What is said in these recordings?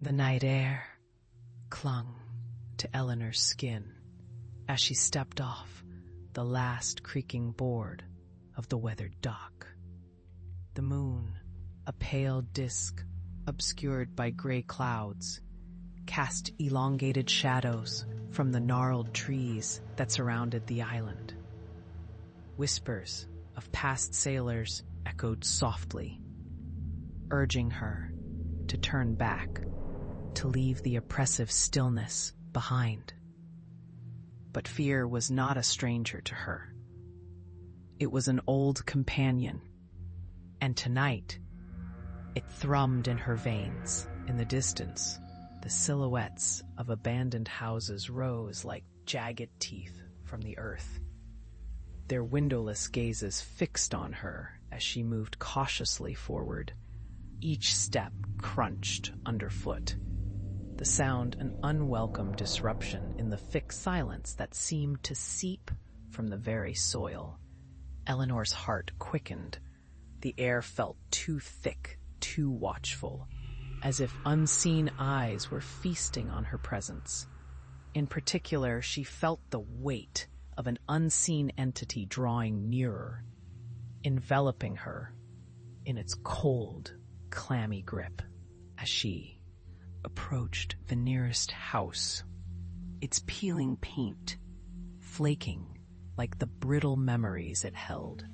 The night air clung to Eleanor's skin as she stepped off the last creaking board of the weathered dock. The moon, a pale disk obscured by gray clouds, cast elongated shadows from the gnarled trees that surrounded the island. Whispers of past sailors echoed softly, urging her to turn back, to leave the oppressive stillness behind. But fear was not a stranger to her. It was an old companion, and tonight it thrummed in her veins. In the distance, the silhouettes of abandoned houses rose like jagged teeth from the earth, their windowless gazes fixed on her as she moved cautiously forward. Each step crunched underfoot, the sound an unwelcome disruption in the thick silence that seemed to seep from the very soil. Eleanor's heart quickened. The air felt too thick, too watchful, as if unseen eyes were feasting on her presence. In particular, she felt the weight of an unseen entity drawing nearer, enveloping her in its cold, clammy grip. As she approached the nearest house, its peeling paint flaking like the brittle memories it held,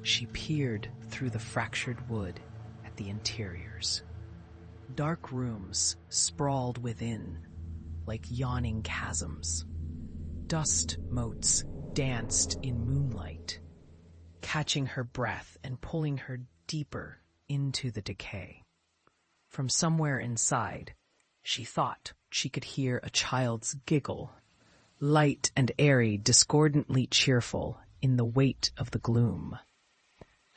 she peered through the fractured wood at the interiors. Dark rooms sprawled within like yawning chasms. Dust motes danced in moonlight, catching her breath and pulling her deeper into the decay. From somewhere inside, she thought she could hear a child's giggle, light and airy, discordantly cheerful in the weight of the gloom.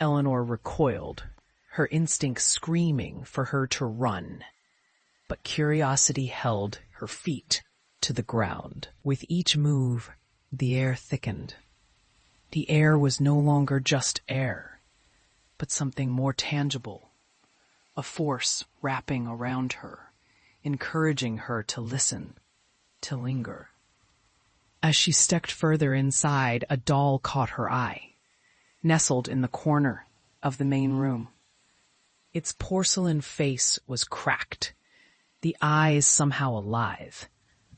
Eleanor recoiled, her instinct screaming for her to run, but curiosity held her feet to the ground. With each move, the air thickened. The air was no longer just air, but something more tangible, a force wrapping around her, encouraging her to listen, to linger. As she stepped further inside, a doll caught her eye, nestled in the corner of the main room. Its porcelain face was cracked, the eyes somehow alive,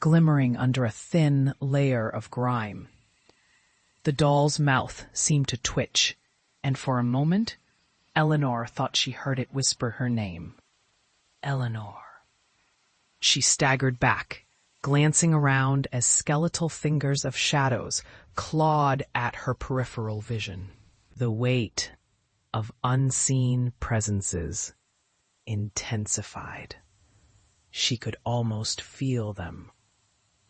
glimmering under a thin layer of grime. The doll's mouth seemed to twitch, and for a moment, Eleanor thought she heard it whisper her name. Eleanor. She staggered back, glancing around as skeletal fingers of shadows clawed at her peripheral vision. The weight of unseen presences intensified. She could almost feel them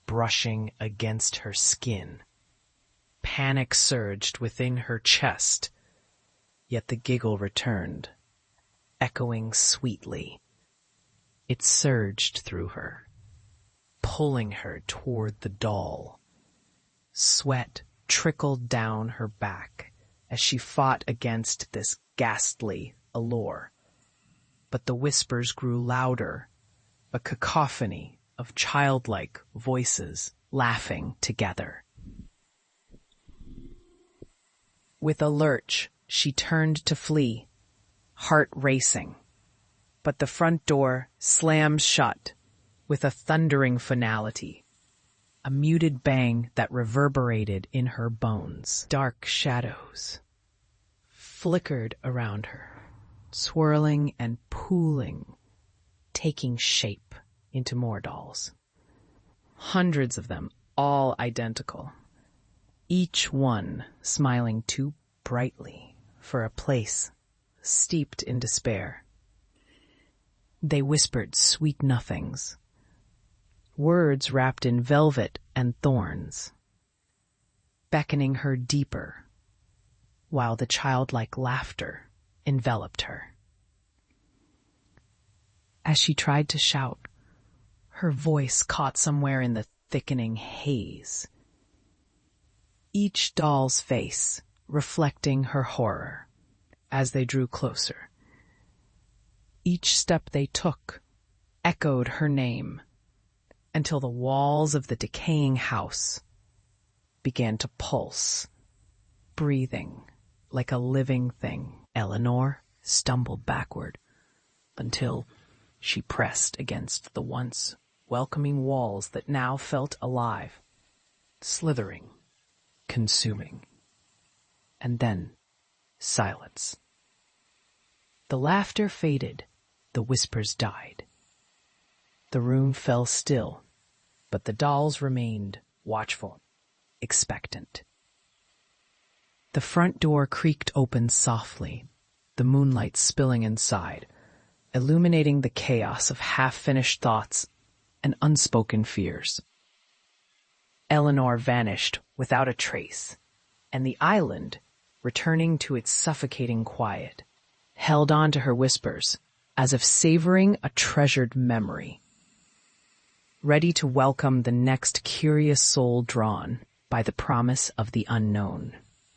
brushing against her skin. Panic surged within her chest, yet the giggle returned, echoing sweetly. It surged through her, pulling her toward the doll. Sweat trickled down her back as she fought against this ghastly allure. But the whispers grew louder, a cacophony of childlike voices laughing together. With a lurch, she turned to flee, heart racing. But the front door slammed shut with a thundering finality, a muted bang that reverberated in her bones. Dark shadows flickered around her, swirling and pooling, taking shape into more dolls. Hundreds of them, all identical, each one smiling too brightly for a place steeped in despair. They whispered sweet nothings, words wrapped in velvet and thorns, beckoning her deeper, while the childlike laughter enveloped her. As she tried to shout, her voice caught somewhere in the thickening haze. Each doll's face reflecting her horror as they drew closer. Each step they took echoed her name until the walls of the decaying house began to pulse, breathing like a living thing. Eleanor stumbled backward until she pressed against the once welcoming walls that now felt alive, slithering, consuming. And then silence. The laughter faded, the whispers died. The room fell still, but the dolls remained watchful, expectant. The front door creaked open softly, the moonlight spilling inside, illuminating the chaos of half-finished thoughts and unspoken fears. Eleanor vanished without a trace, and the island, returning to its suffocating quiet, held on to her whispers as if savoring a treasured memory, ready to welcome the next curious soul drawn by the promise of the unknown.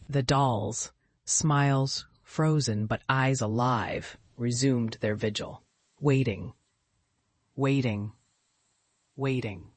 The dolls, smiles frozen but eyes alive, resumed their vigil, waiting, waiting, waiting.